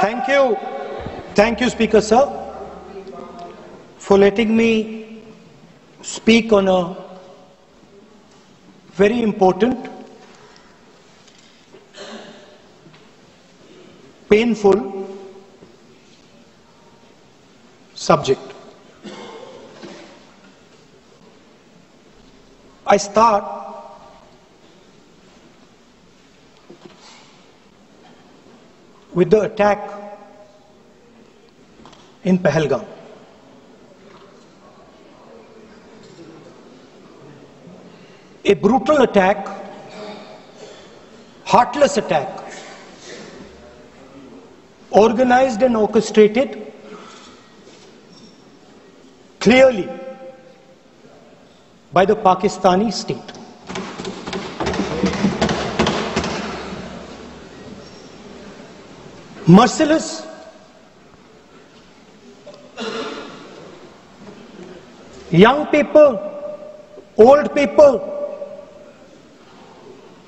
Thank you. Thank you, Speaker Sir, for letting me speak on a very important, painful subject. I start with the attack in Pahalgam. A brutal attack, heartless attack, organized and orchestrated clearly by the Pakistani state. Merciless, young people, old people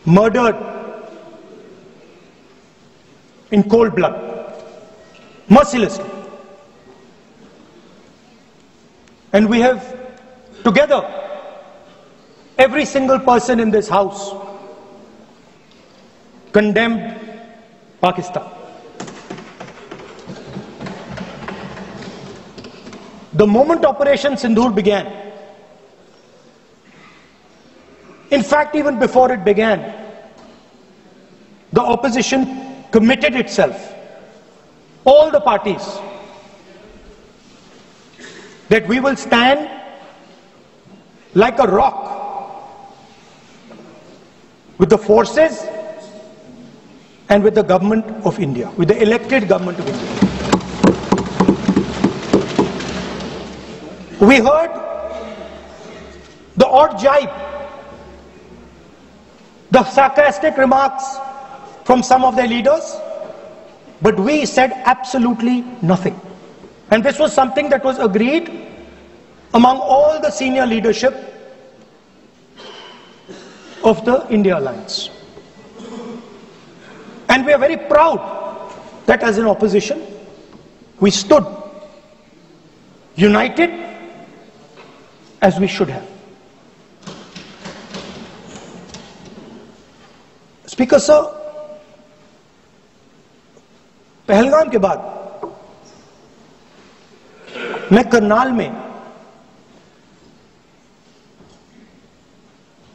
murdered in cold blood, mercilessly. And we have together, every single person in this house, condemned Pakistan. The moment Operation Sindoor began, in fact, even before it began, the opposition committed itself, all the parties, that we will stand like a rock with the forces and with the government of India, with the elected government of India. We heard the odd jibe, the sarcastic remarks from some of their leaders, but we said absolutely nothing. And this was something that was agreed among all the senior leadership of the India Alliance. And we are very proud that as an opposition, we stood united as we should have. Speaker Sir, Pahalgam के बाद मैं करनाल में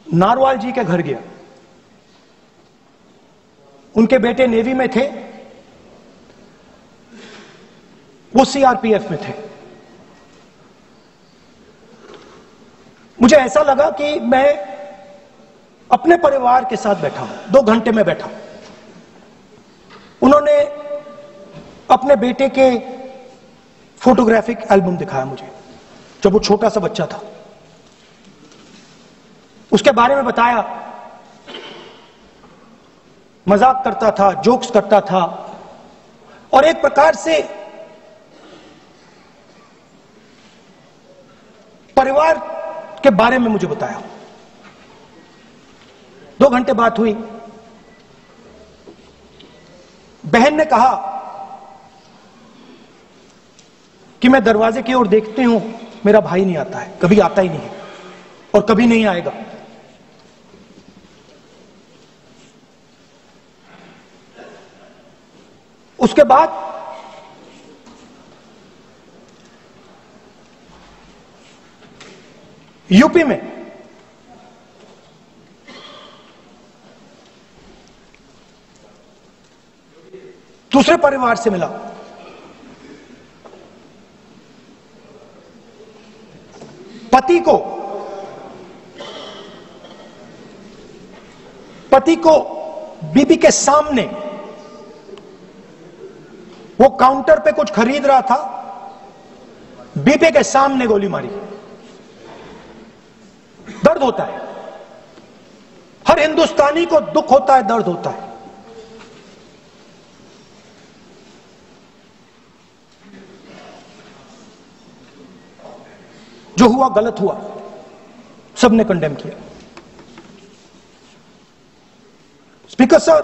narwhal जी के घर गया। उनके बेटे navy में थे, वो सीआरपीएफ में थे। मुझे ऐसा लगा कि मैं अपने परिवार के साथ बैठा हूं। 2 घंटे में बैठा। उन्होंने अपने बेटे के फोटोग्राफिक एल्बम दिखाया मुझे, जब वो छोटा सा बच्चा था। उसके बारे में बताया, मजाक करता था, जोक्स करता था, और एक प्रकार से परिवार के बारे में मुझे बताया। 2 घंटे बात हुई। बहन ने कहा कि मैं दरवाजे की ओर देखती हूं, मेरा भाई नहीं आता है, कभी आता ही नहीं है और कभी नहीं आएगा। उसके बाद यूपी में दूसरे परिवार से मिला। पति को बीबी के सामने, वो काउंटर पे कुछ खरीद रहा था, बीबी के सामने गोली मारी। दर्द होता है, हर हिंदुस्तानी को दुख होता है, दर्द होता है। जो हुआ गलत हुआ, सबने कंडेम किया। स्पीकर सर,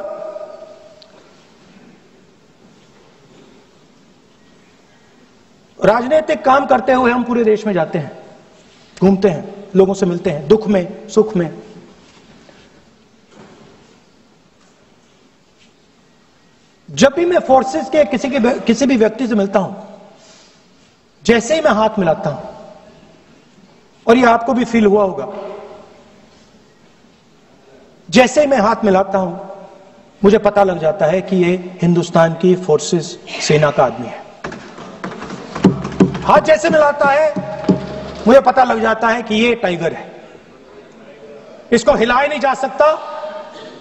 राजनीतिक काम करते हुए हम पूरे देश में जाते हैं, घूमते हैं, लोगों से मिलते हैं, दुख में सुख में। जब भी मैं फोर्सेस के किसी भी व्यक्ति से मिलता हूं, जैसे ही मैं हाथ मिलाता हूं, और ये आपको भी फील हुआ होगा, जैसे ही मैं हाथ मिलाता हूं मुझे पता लग जाता है कि ये हिंदुस्तान की फोर्सेस सेना का आदमी है। हाथ जैसे मिलाता है मुझे पता लग जाता है कि ये टाइगर है, इसको हिलाया नहीं जा सकता,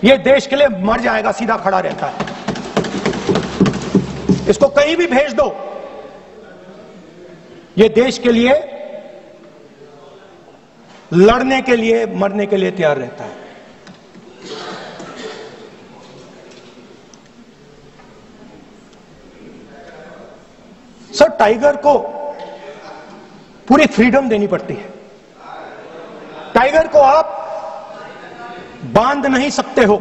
ये देश के लिए मर जाएगा, सीधा खड़ा रहता है, इसको कहीं भी भेज दो, ये देश के लिए लड़ने के लिए, मरने के लिए तैयार रहता है। सर, टाइगर को पूरी फ्रीडम देनी पड़ती है। टाइगर को आप बांध नहीं सकते हो।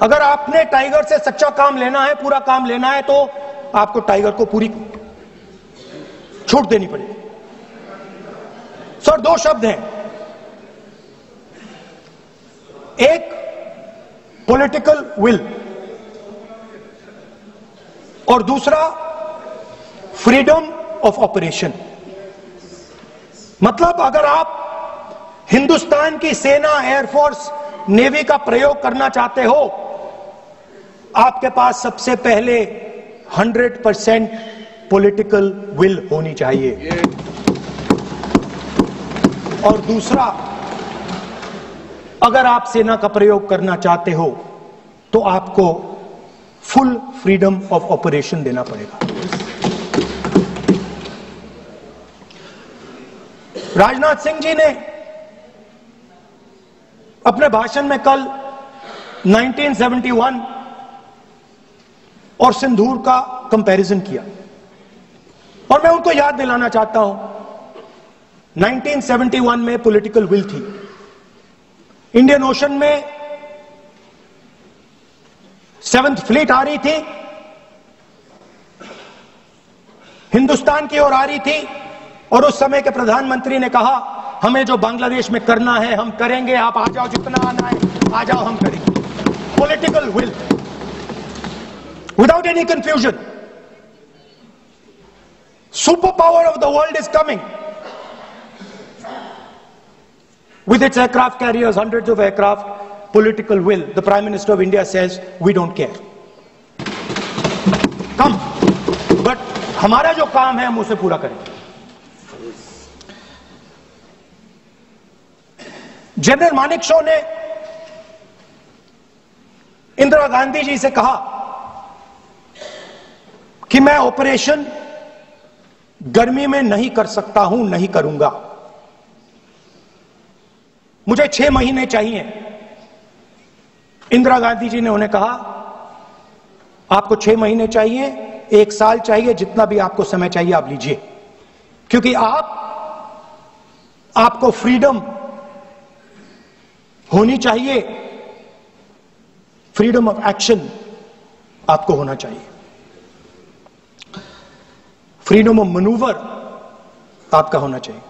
अगर आपने टाइगर से सच्चा काम लेना है, पूरा काम लेना है, तो आपको टाइगर को पूरी छूट देनी पड़ेगी। सर, दो शब्द हैं, एक पॉलिटिकल विल और दूसरा फ्रीडम ऑफ ऑपरेशन। मतलब अगर आप हिंदुस्तान की सेना, एयरफोर्स, नेवी का प्रयोग करना चाहते हो, आपके पास सबसे पहले 100% पॉलिटिकल विल होनी चाहिए, और दूसरा, अगर आप सेना का प्रयोग करना चाहते हो तो आपको फुल फ्रीडम ऑफ ऑपरेशन देना पड़ेगा। राजनाथ सिंह जी ने अपने भाषण में कल 1971 और सिंदूर का कंपैरिजन किया, और मैं उनको याद दिलाना चाहता हूं, 1971 में पॉलिटिकल विल थी, इंडियन ओशन में 7th फ्लीट आ रही थी, हिंदुस्तान की ओर आ रही थी, और उस समय के प्रधानमंत्री ने कहा हमें जो बांग्लादेश में करना है हम करेंगे, आप आ जाओ, जितना आना है आ जाओ, हम करेंगे। Political will, without any confusion. Super power of the world is coming with its aircraft carriers, hundreds of aircraft, political will. The Prime Minister of India says, we don't care. Come. But हमारा जो काम है हम उसे पूरा करेंगे। General Manekshaw ने इंदिरा गांधी जी से कहा कि मैं ऑपरेशन गर्मी में नहीं कर सकता हूं, नहीं करूंगा, मुझे 6 महीने चाहिए। इंदिरा गांधी जी ने उन्हें कहा आपको 6 महीने चाहिए, 1 साल चाहिए, जितना भी आपको समय चाहिए आप लीजिए, क्योंकि आपको फ्रीडम होनी चाहिए, फ्रीडम ऑफ एक्शन आपको होना चाहिए, फ्रीडम ऑफ मैनूवर आपका होना चाहिए।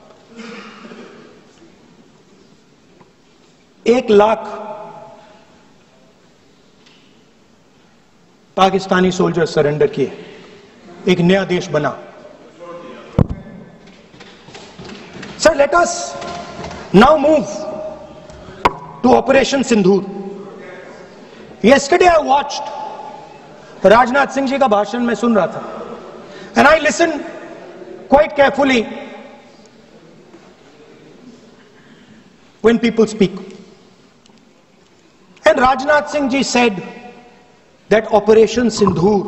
1 लाख पाकिस्तानी सोल्जर सरेंडर किए, एक नया देश बना। Sir, let us now move to operation Sindoor. Yesterday I watched, Rajnath Singh ji का भाषण में सुन रहा था, and I listen quite carefully when people speak. And Rajnath Singh ji said that Operation Sindoor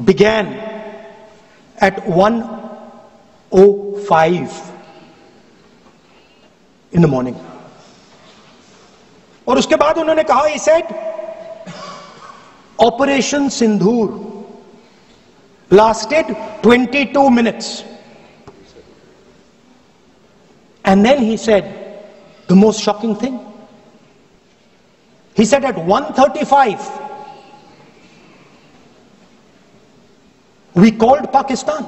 began at 1:05 in the morning. और उसके बाद उन्होंने कहा, he said, Operation Sindoor lasted 22 minutes. And then he said the most shocking thing. He said at 1:35 We called Pakistan.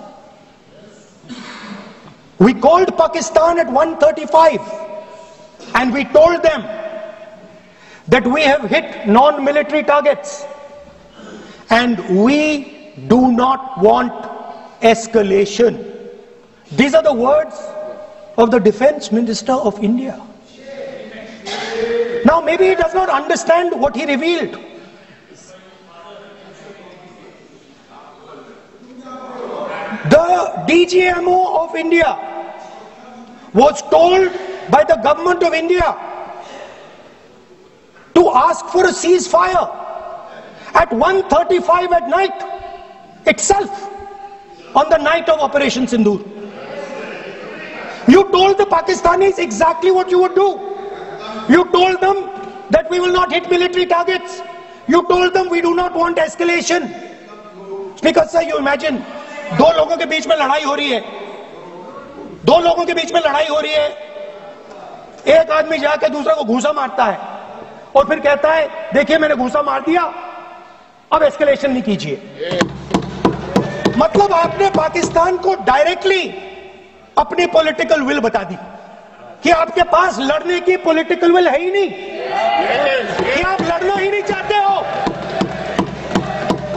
We called Pakistan at 1:35 and we told them that we have hit non-military targets and we do not want escalation. These are the words of the Defense Minister of India. Now maybe he does not understand what he revealed. The DGMO of India was told by the government of India to ask for a ceasefire at 1:35 at night itself, on the night of Operation Sindoor. You told the Pakistanis exactly what you would do. You told them that we will not hit military targets. You told them we do not want escalation. Speaker sir, you imagine, दो लोगों के बीच में लड़ाई हो रही है, दो लोगों के बीच में लड़ाई हो रही है, एक आदमी जाके दूसरे को घूंसा मारता है और फिर कहता है देखिए मैंने घूंसा मार दिया, अब एस्केलेशन नहीं कीजिए। मतलब आपने पाकिस्तान को डायरेक्टली अपनी पॉलिटिकल विल बता दी कि आपके पास लड़ने की पॉलिटिकल विल है ही नहीं, कि आप लड़ना ही नहीं चाहते हो।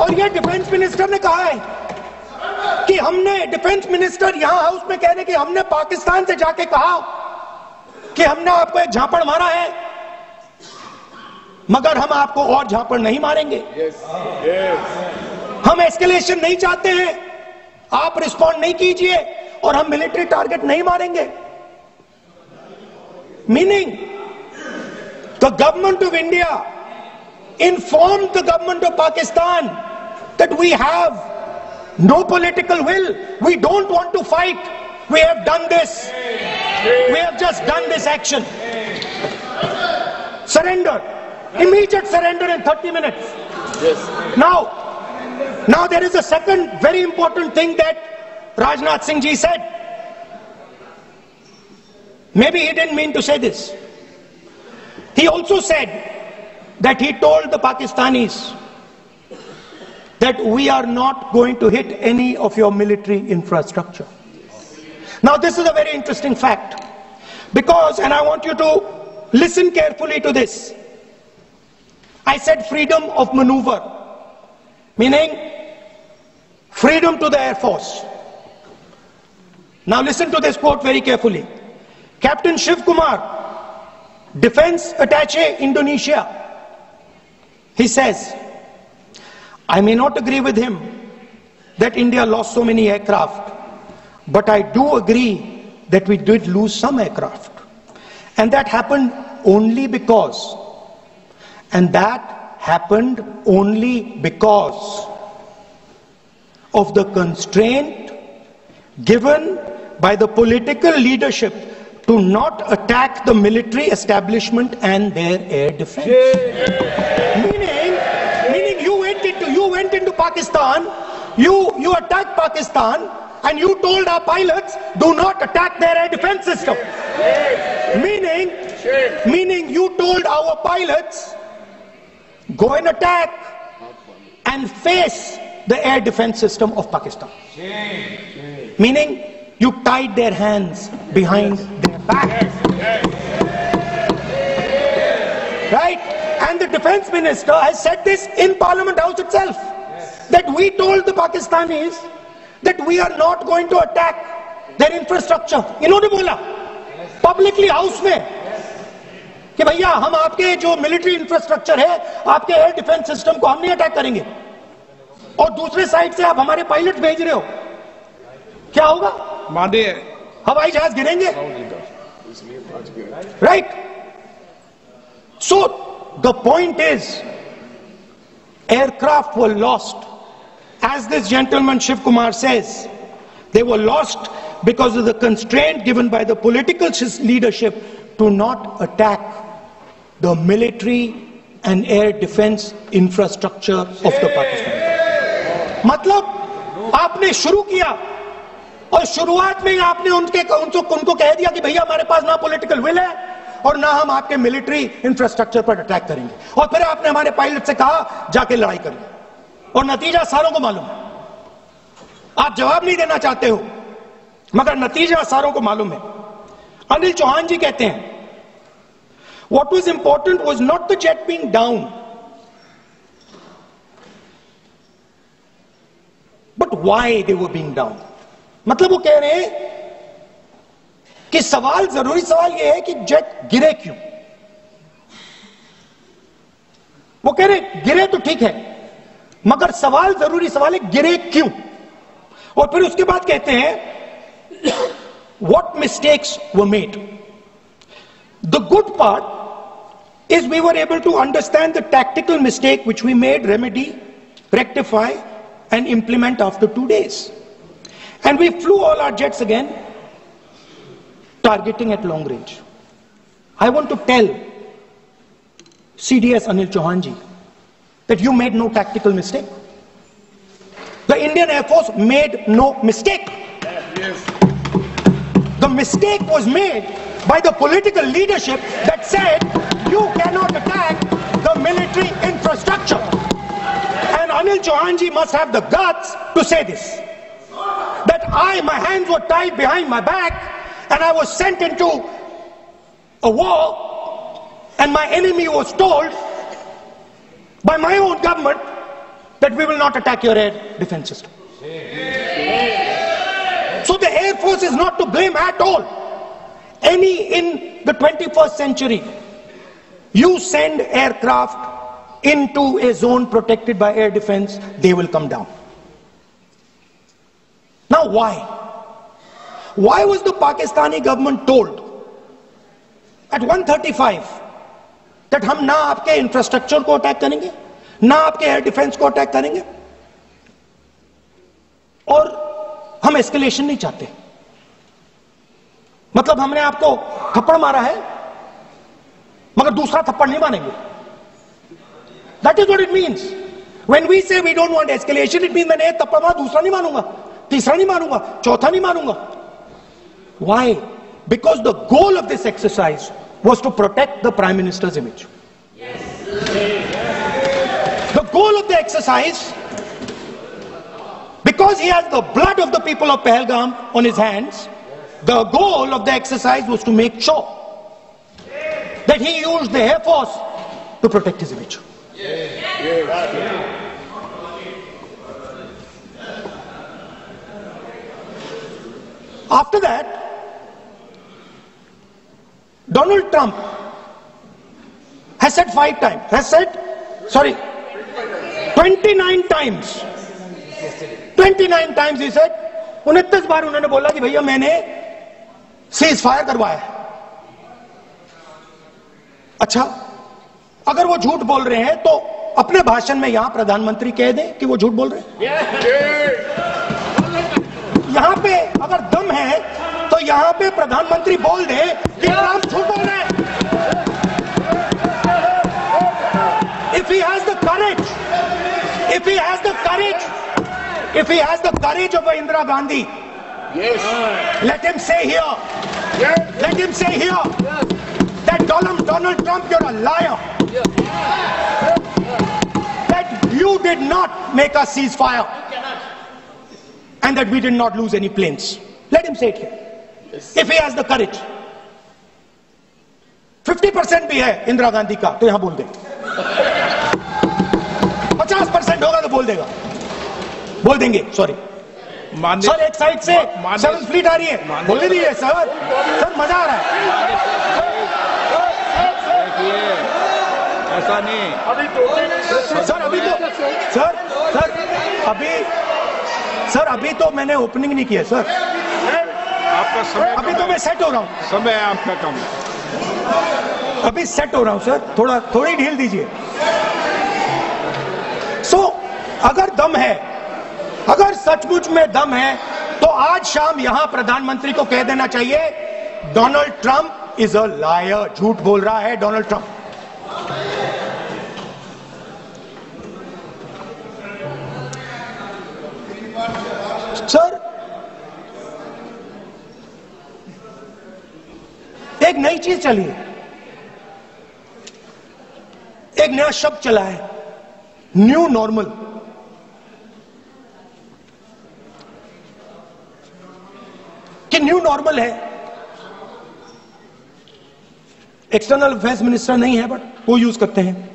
और ये डिफेंस मिनिस्टर ने कहा है कि हमने, डिफेंस मिनिस्टर यहां हाउस में कह रहे कि हमने पाकिस्तान से जाके कहा कि हमने आपको एक झापड़ मारा है मगर हम आपको और झापड़ नहीं मारेंगे। हम एस्केलेशन नहीं चाहते हैं, आप रिस्पॉन्ड नहीं कीजिए और हम मिलिट्री टारगेट नहीं मारेंगे। Meaning the government of India informed the government of Pakistan that we have no political will, we don't want to fight, we have done this, we have just done this action. Surrender, immediate surrender in 30 minutes. Now there is a second very important thing that Rajnath Singh ji said. Maybe he didn't mean to say this. He also said that he told the Pakistanis that we are not going to hit any of your military infrastructure. Now this is a very interesting fact because, and I want you to listen carefully to this, I said freedom of maneuver, meaning freedom to the Air Force. Now listen to this quote very carefully. Captain Shiv Kumar, Defense Attaché Indonesia, he says, I may not agree with him that India lost so many aircraft, but I do agree that we did lose some aircraft. And that happened only because, of the constraint given by the political leadership to not attack the military establishment and their air defense. Meaning you went into Pakistan, you attacked Pakistan, and you told our pilots, do not attack their air defense system. Meaning you told our pilots, go and attack and face the air defense system of Pakistan. Meaning you tied their hands behind their back. Right? And the defense minister has said this in Parliament House itself, that we told the Pakistanis that we are not going to attack their infrastructure. इन्होंने बोला publicly house में कि भैया हम आपके जो military infrastructure है, आपके एयर डिफेंस सिस्टम को हम नहीं अटैक करेंगे, और दूसरे साइड से आप हमारे पायलट भेज रहे हो, क्या होगा? मादे हवाई जहाज गिरेंगे, right? So the point is, aircraft were lost, as this gentleman Shiv Kumar says, they were lost because of the constraint given by the political leadership to not attack the military and air defense infrastructure of the Pakistan. मतलब आपने शुरू किया और शुरुआत में ही आपने उनको कह दिया कि भैया हमारे पास ना पॉलिटिकल विल है और ना हम आपके मिलिट्री इंफ्रास्ट्रक्चर पर अटैक करेंगे, और फिर आपने हमारे पायलट से कहा जाके लड़ाई करिए, और नतीजा सारों को मालूम है। आप जवाब नहीं देना चाहते हो, मगर नतीजा सारों को मालूम है। अनिल चौहान जी कहते हैं, what was important was not the jet being down, but why they were being down. मतलब वो कह रहे हैं कि सवाल, जरूरी सवाल यह है कि जेट गिरे क्यों। वो कह रहे गिरे तो ठीक है, मगर सवाल, जरूरी सवाल है गिरे क्यों। और फिर उसके बाद कहते हैं what mistakes were made. The good part is we were able to understand the tactical mistake which we made, remedy, rectify and implement after 2 days. And we flew all our jets again, targeting at long range. I want to tell CDS Anil Chauhan ji that you made no tactical mistake. The Indian Air Force made no mistake. Yes. The mistake was made by the political leadership that said you cannot attack the military infrastructure. And Anil Chauhan ji must have the guts to say this, that my hands were tied behind my back and I was sent into a war, and my enemy was told by my own government that we will not attack your air defense system. So the Air Force is not to blame at all. In the 21st century, you send aircraft into a zone protected by air defense, they will come down. Now why? Why was the Pakistani government told at 1:35 that हम ना आपके infrastructure को attack करेंगे, ना आपके air defence को attack करेंगे, और हम एस्केलेशन नहीं चाहते। मतलब हमने आपको थप्पड़ मारा है मगर दूसरा थप्पड़ नहीं मारेंगे। That is what it means. When we say we don't want escalation, it means मैंने एक थप्पड़ मारा, दूसरा नहीं मारूंगा, तीसरा नहीं मारूंगा, चौथा नहीं मारूंगा। Why? Because the goal of this exercise was to protect the Prime Minister's image. Yes. The goal of the exercise, because he has the blood of the people of Pahalgam on his hands, the goal of the exercise was to make sure that he used the Air Force to protect his image. Yes. Yes. After that, Donald Trump has said 29 times. 29 times he said, 29 बार उन्होंने बोला कि भैया मैंने cease fire करवाया। अच्छा, अगर वो झूठ बोल रहे हैं तो अपने भाषण में यहां प्रधानमंत्री कह दें कि वो झूठ बोल रहे हैं। यहां पे अगर दम है तो यहां पे प्रधानमंत्री बोल दे कि ट्रंप झूठ बोल रहे हैं। If he has the courage, if he has the courage of Indira Gandhi, yes, let him say here, yes, let him say here, yes, that Donald Trump, you're a liar, yes, that you did not make a ceasefire, and that we did not lose any planes. Let him say it here. Yes. If he has the courage. 50% भी है इंदिरा गांधी का तो यहां बोल दे। 50% होगा तो बोल देगा, बोल देंगे। सॉरी सर, एक साइड से 7th फ्लीट आ रही है, बोल दीजिए सर, मजा आ रहा है। ऐसा नहीं सर, अभी तो मैंने ओपनिंग नहीं किया सर, आपका समय, अभी तो मैं सेट हो रहा हूं। समय आपका कम, अभी सेट हो रहा हूं सर, थोड़ी ढील दीजिए। अगर दम है, अगर सचमुच में दम है, तो आज शाम यहां प्रधानमंत्री को कह देना चाहिए Donald Trump is a liar, झूठ बोल रहा है डोनाल्ड ट्रंप। सर, एक नई चीज चली है, एक नया शब्द चला है, न्यू नॉर्मल। कि न्यू नॉर्मल है, एक्सटर्नल अफेयर्स मिनिस्टर नहीं है बट वो यूज करते हैं।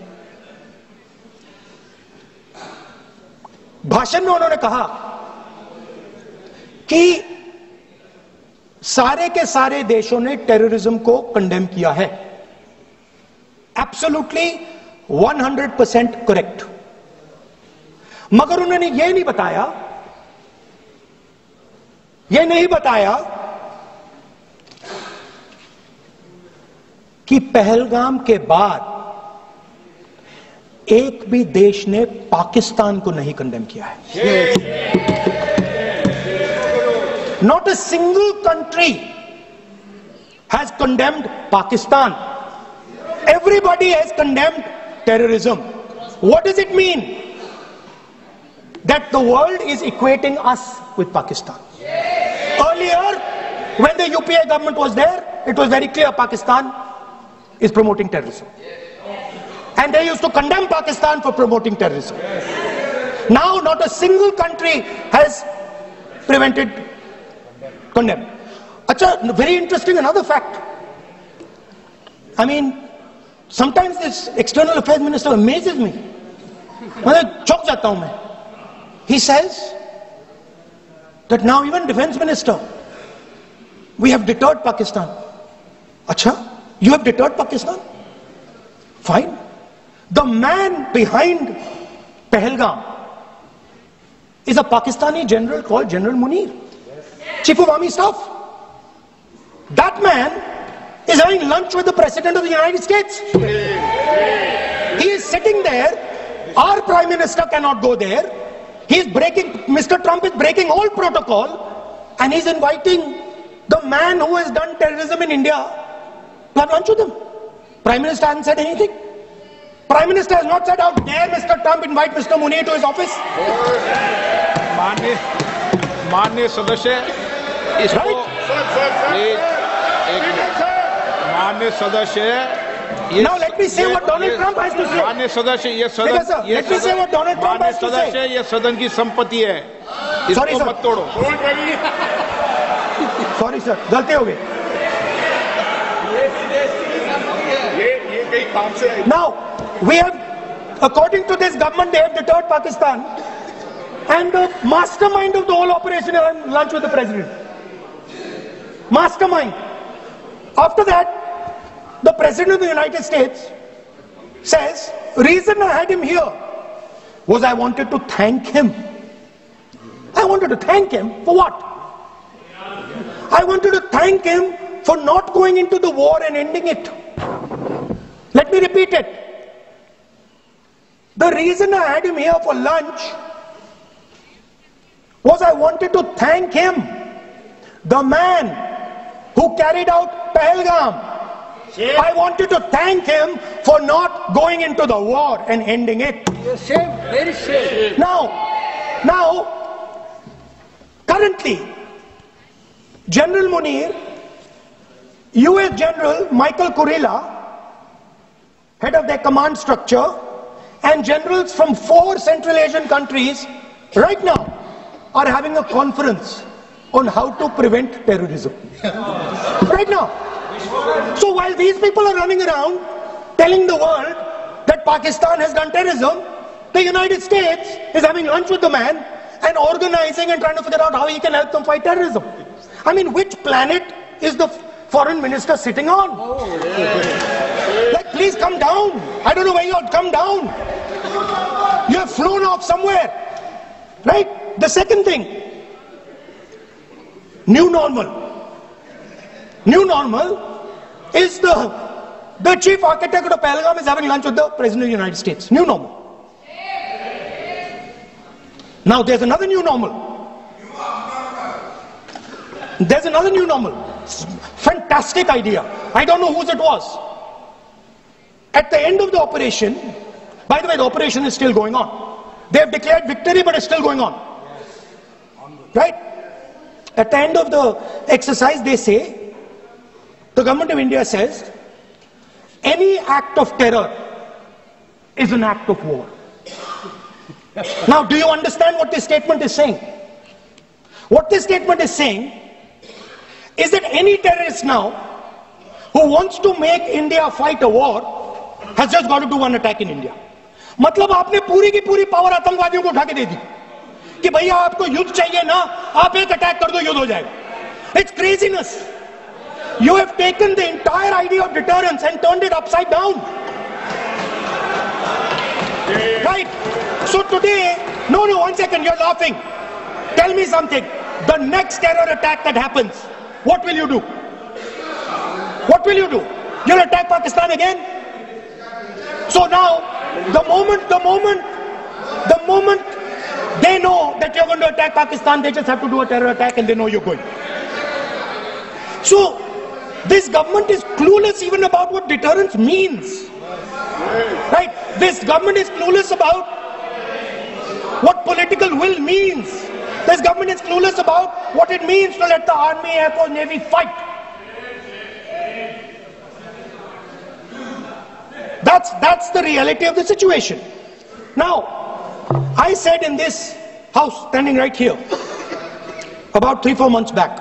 भाषण में उन्होंने कहा कि सारे के सारे देशों ने टेररिज्म को कंडेम किया है। Absolutely 100% correct. मगर उन्होंने यह नहीं बताया कि पहलगाम के बाद एक भी देश ने पाकिस्तान को नहीं कंडेम किया है। Not a single country has condemned Pakistan. Everybody has condemned terrorism. What does it mean? That the world is equating us with Pakistan. Earlier, when the UPA government was there, it was very clear Pakistan is promoting terrorism. And they used to condemn Pakistan for promoting terrorism. Now, not a single country has condemned. Acha, very interesting, another fact. I mean, sometimes this external affairs minister amazes me. मैं चौंक जाता हूं मैं. He says that now even defense minister, we have deterred Pakistan. Acha, you have deterred Pakistan? Fine. The man behind Pahalgam is a Pakistani general called General Munir, Chief of Army Staff. That man is having lunch with the President of the United States. He is sitting there. Our Prime Minister cannot go there. Mr. Trump is breaking all protocol, and he's inviting the man who has done terrorism in India to have lunch with him. Prime Minister hasn't said anything. Prime Minister has not said, how dare Mr. Trump invite Mr. Munir to his office? माननीय सदस्य इसको माननीय सदस्य Now let me say what Donald Trump has to say. माननीय सदस्य ये सदन let me say what Donald Trump has to say. सदस्य ये सदन की संपत्ति है, इसको मत तोड़ो. Sorry sir, गलती हो गई. Now we have, according to this government, they have deterred Pakistan, and the mastermind of the whole operation is lunch with the president. Mastermind. After that, the President of the United States says, reason I had him here was I wanted to thank him. I wanted to thank him for what? I wanted to thank him for not going into the war and ending it. Let me repeat it. The reason I had him here for lunch was I wanted to thank him, the man who carried out Pahalgam. I wanted to thank him for not going into the war and ending it. Shame, very shame. Now, currently, General Munir, US General Michael Kurilla, head of their command structure, and generals from 4 Central Asian countries right now are having a conference on how to prevent terrorism. Right now. So while these people are running around telling the world that Pakistan has done terrorism, the United States is having lunch with the man and organizing and trying to figure out how he can help them fight terrorism. I mean, which planet is the foreign minister sitting on? Like, please come down. I don't know where you are. Come down. You have flown off somewhere. Right? The second thing, new normal. New normal is the chief architect of Pahalgam is having lunch with the President of the United States. New normal. Now there's another new normal. There's another new normal. Fantastic idea. I don't know whose it was. At the end of the operation, by the way, the operation is still going on. They have declared victory, but it's still going on. Right? At the end of the exercise, they say, the government of India says, any act of terror is an act of war. Now, do you understand what this statement is saying? What this statement is saying is that any terrorist now who wants to make India fight a war has just got to do one attack in India. मतलब आपने पूरी की पूरी power आतंकवादियों को उठा के दे दी कि भैया आपको युद्ध चाहिए ना, आप एक अटैक कर दो, युद्ध हो जाएगा. It's craziness. You have taken the entire idea of deterrence and turned it upside down. Right? So today, no, 1 second, you're laughing. Tell me something. The next terror attack that happens, what will you do? What will you do? You'll attack Pakistan again? So now, the moment they know that you're going to attack Pakistan, they just have to do a terror attack and they know you're going. So, this government is clueless even about what deterrence means. Right? This government is clueless about what political will means. This government is clueless about what it means to let the army, air force, navy fight. That's the reality of the situation. Now, I said in this house, standing right here, about 3-4 months back,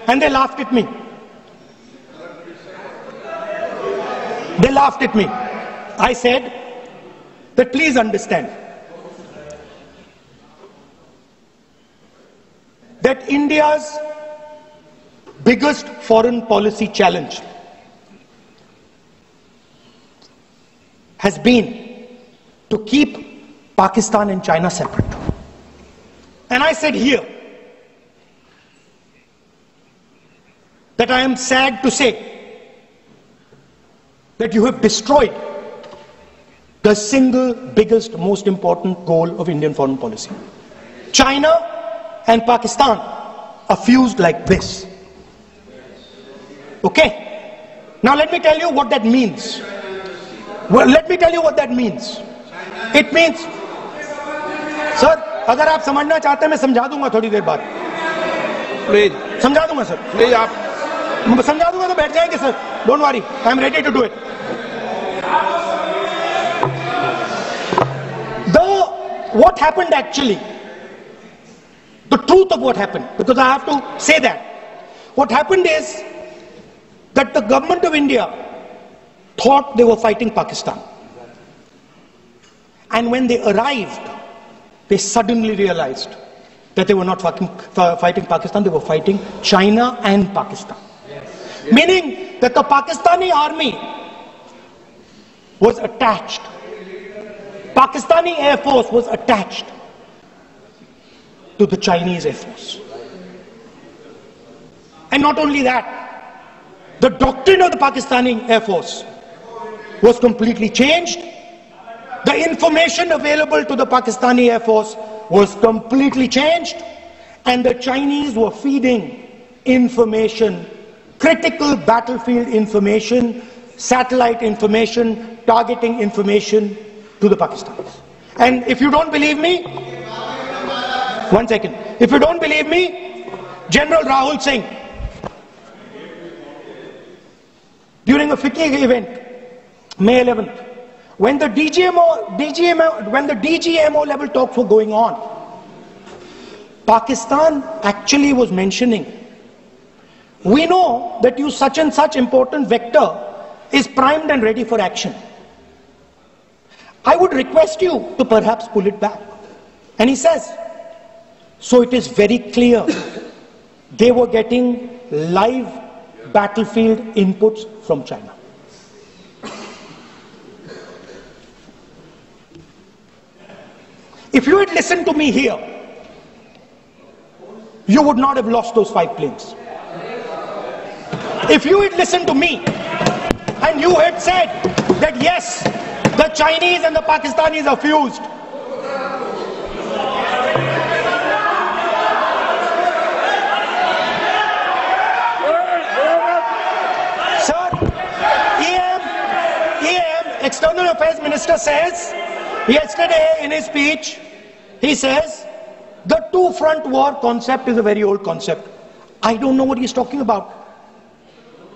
and they laughed at me. They laughed at me. I said that please understand that India's biggest foreign policy challenge has been to keep Pakistan and China separate. And I said here that I am sad to say that you have destroyed the single biggest, most important goal of Indian foreign policy. China and Pakistan are fused like this. Okay? Now let me tell you what that means. Well, let me tell you what that means. It means, sir, अगर आप समझना चाहते हैं मैं समझा दूंगा थोड़ी देर बाद. प्लीज समझा दूंगा सर. प्लीज आप समझा दूंगा तो बैठ जाएंगे sir. Don't worry, I am ready to do it. What happened actually, the truth of what happened, because I have to say that. What happened is that the government of India thought they were fighting Pakistan. And when they arrived, they suddenly realized that they were not fighting Pakistan, they were fighting China and Pakistan. Yes. Meaning that the Pakistani army was attached. Pakistani Air Force was attached to the Chinese Air Force. And not only that, the doctrine of the Pakistani Air Force was completely changed. The information available to the Pakistani Air Force was completely changed. And the Chinese were feeding information, critical battlefield information, satellite information, targeting information to the Pakistanis. And if you don't believe me, 1 second. If you don't believe me, General Rahul Singh, during a FICCI event, May 11th, when the DGMO level talks were going on, Pakistan actually was mentioning, we know that you such and such important vector is primed and ready for action. I would request you to perhaps pull it back. And he says, so it is very clear they were getting live battlefield inputs from China. If you had listened to me here, you would not have lost those 5 planes. If you had listened to me and you had said that yes, the Chinese and the Pakistanis are fused, sir, EM, External Affairs Minister says, yesterday in his speech, he says, the two-front war concept is a very old concept. I don't know what he's talking about.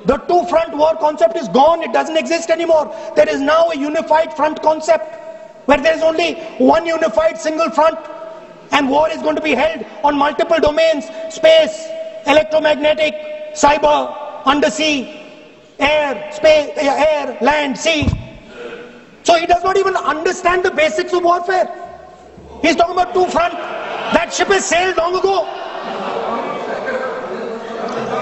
The two-front war concept is gone. It doesn't exist anymore. There is now a unified front concept where there is only one unified single front, and war is going to be held on multiple domains: space, electromagnetic, cyber, undersea, air, space, air, land, sea. So he does not even understand the basics of warfare. He's talking about two front. That ship has sailed long ago.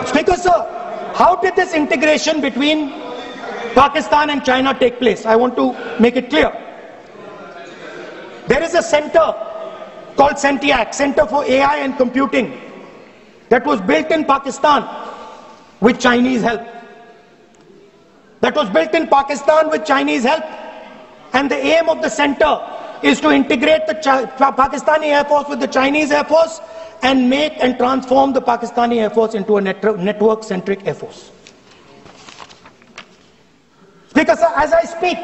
Speaker sir, how did this integration between Pakistan and China take place? I want to make it clear. There is a center called CENTIAC, Center for AI and Computing, that was built in Pakistan with Chinese help. That was built in Pakistan with Chinese help. And the aim of the center is to integrate the Pakistani Air Force with the Chinese Air Force and make and transform the Pakistani Air Force into a network-centric Air Force. Speaker sir, as I speak,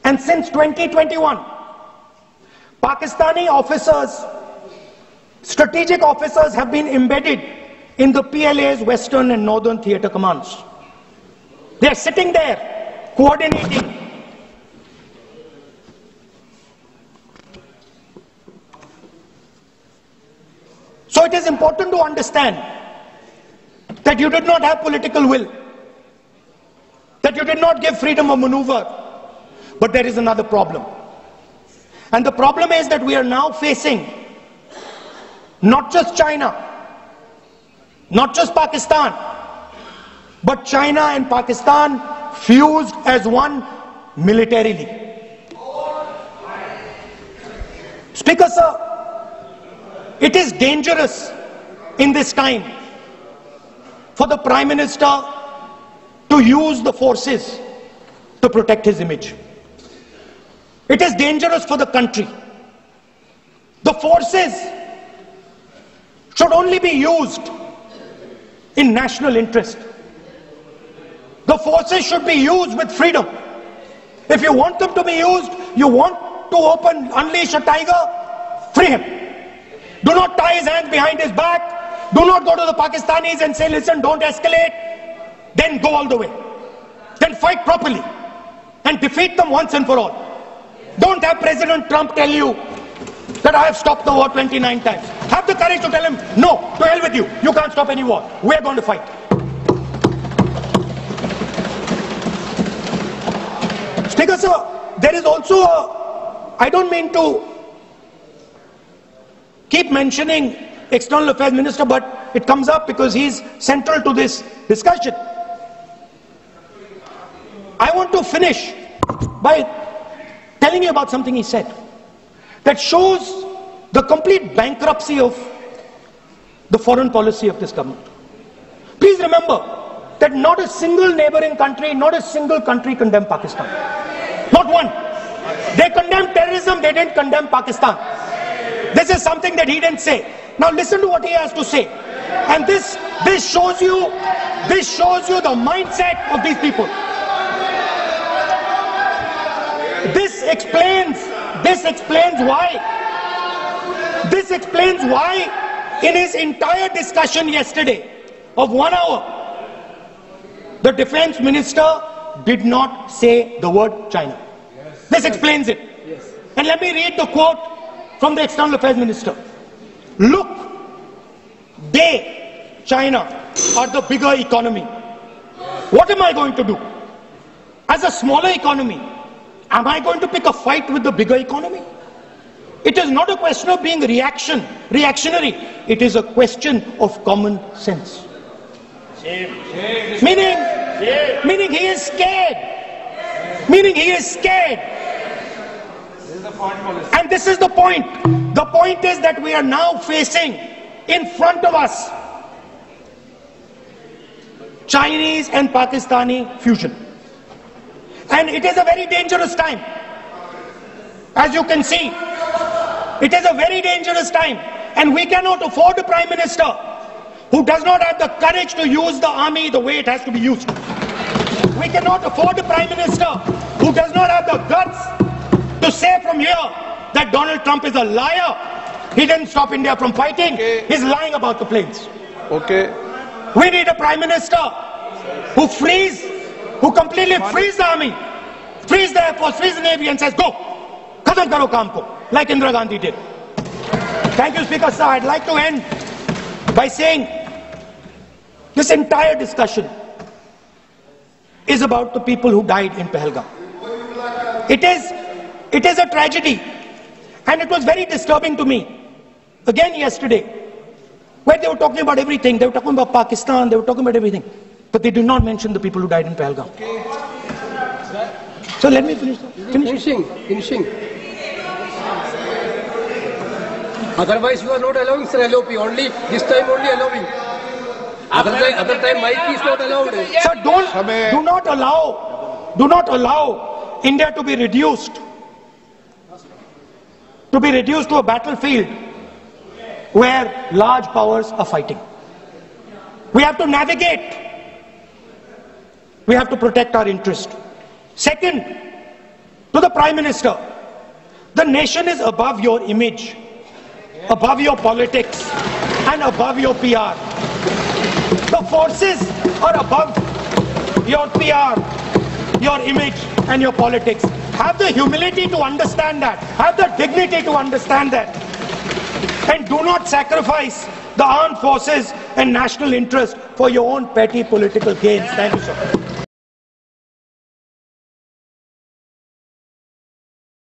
and since 2021, Pakistani officers, strategic officers have been embedded in the PLA's Western and Northern Theatre Commands. They are sitting there, coordinating. So it is important to understand that you did not have political will, that you did not give freedom of maneuver, but there is another problem. And the problem is that we are now facing not just China, not just Pakistan, but China and Pakistan fused as one militarily. Speaker sir, it is dangerous in this time for the Prime Minister to use the forces to protect his image. It is dangerous for the country. The forces should only be used in national interest. The forces should be used with freedom. If you want them to be used, you want to unleash a tiger, free him. Do not tie his hands behind his back. Do not go to the Pakistanis and say, listen, don't escalate. Then go all the way. Then fight properly and defeat them once and for all. Don't have President Trump tell you that I have stopped the war 29 times. Have the courage to tell him, no, to hell with you. You can't stop any war. We're going to fight. Speaker sir, there is also I don't mean to keep mentioning External Affairs Minister, but it comes up because he's central to this discussion. I want to finish by telling you about something he said that shows the complete bankruptcy of the foreign policy of this government. Please remember that not a single neighboring country, not a single country condemned Pakistan. Not one. They condemned terrorism, they didn't condemn Pakistan. This is something that he didn't say. Now listen to what he has to say. And this shows you the mindset of these people. This explains why in his entire discussion yesterday of 1 hour, the defense minister did not say the word China. This explains it. And let me read the quote from the External Affairs Minister. Look, they, China, are the bigger economy. What am I going to do? As a smaller economy, am I going to pick a fight with the bigger economy? It is not a question of being reactionary. It is a question of common sense. Meaning he is scared. And this is the point. The point is that we are now facing in front of us Chinese and Pakistani fusion. And it is a very dangerous time. As you can see, it is a very dangerous time. And we cannot afford a Prime Minister who does not have the courage to use the army the way it has to be used. We cannot afford a Prime Minister who does not have the guts to say from here that Donald Trump is a liar. He didn't stop India from fighting. Okay. He's lying about the planes. Okay. We need a Prime Minister who completely frees the army, frees the Air Force, frees the Navy and says, go, khatam karo kaam ko, like Indira Gandhi did. Thank you, Speaker sir. I'd like to end by saying This entire discussion is about the people who died in Pahalgam. It is a tragedy, and it was very disturbing to me, again yesterday, where they were talking about everything. They were talking about Pakistan, they were talking about everything, but they did not mention the people who died in Pahalgam. So let me finish. Finishing. Otherwise, you are not allowing, sir, LOP. Only this time, only allowing. Other time, mic is not allowed. Sir, do not allow India to be reduced to a battlefield where large powers are fighting. We have to navigate. We have to protect our interest. Second, to the Prime Minister, the nation is above your image, above your politics, and above your PR. The forces are above your PR, your image, and your politics. Have the humility to understand that. Have the dignity to understand that. And do not sacrifice the armed forces and national interest for your own petty political gains. Thank you, sir.